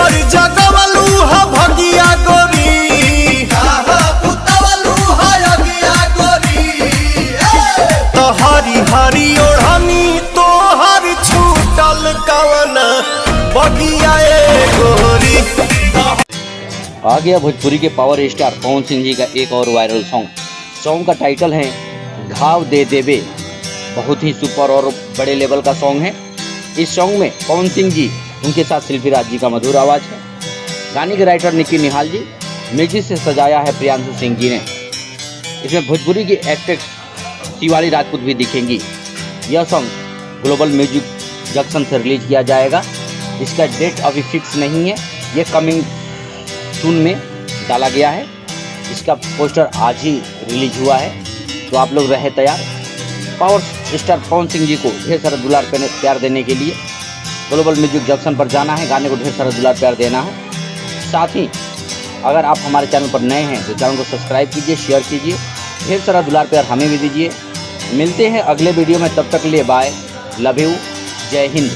कर जगवलू ह भगिया गोरी पुतवलू ह अगिया गोरी तो हरी हरी ओढ़नी तो हर छूटल कवन बगिया गोरी। आ गया भोजपुरी के पावर स्टार पवन सिंह जी का एक और वायरल सॉन्ग का टाइटल है घाव दे देवे। बहुत ही सुपर और बड़े लेवल का सॉन्ग है। इस सॉन्ग में पवन सिंह जी, उनके साथ शिल्पी राज जी का मधुर आवाज़ है। गाने के राइटर निकी निहाल जी, म्यूजिक से सजाया है प्रियांशु सिंह जी ने। इसमें भोजपुरी की एक्ट्रेस शिवाली राजपूत भी दिखेंगी। यह सॉन्ग ग्लोबल म्यूजिक जंक्शन से रिलीज किया जाएगा। इसका डेट अभी फिक्स नहीं है, ये कमिंग सून में डाला गया है। इसका पोस्टर आज ही रिलीज हुआ है, तो आप लोग रहे तैयार। पावर स्टार पवन सिंह जी को ढेर सारा दुलार प्यार देने के लिए ग्लोबल म्यूजिक जंक्शन पर जाना है, गाने को ढेर सारा दुलार प्यार देना है। साथ ही अगर आप हमारे चैनल पर नए हैं तो चैनल को सब्सक्राइब कीजिए, शेयर कीजिए, ढेर सारा दुलार प्यार हमें भी दीजिए। मिलते हैं अगले वीडियो में, तब तक के लिए बाय, लव यू, जय हिंद।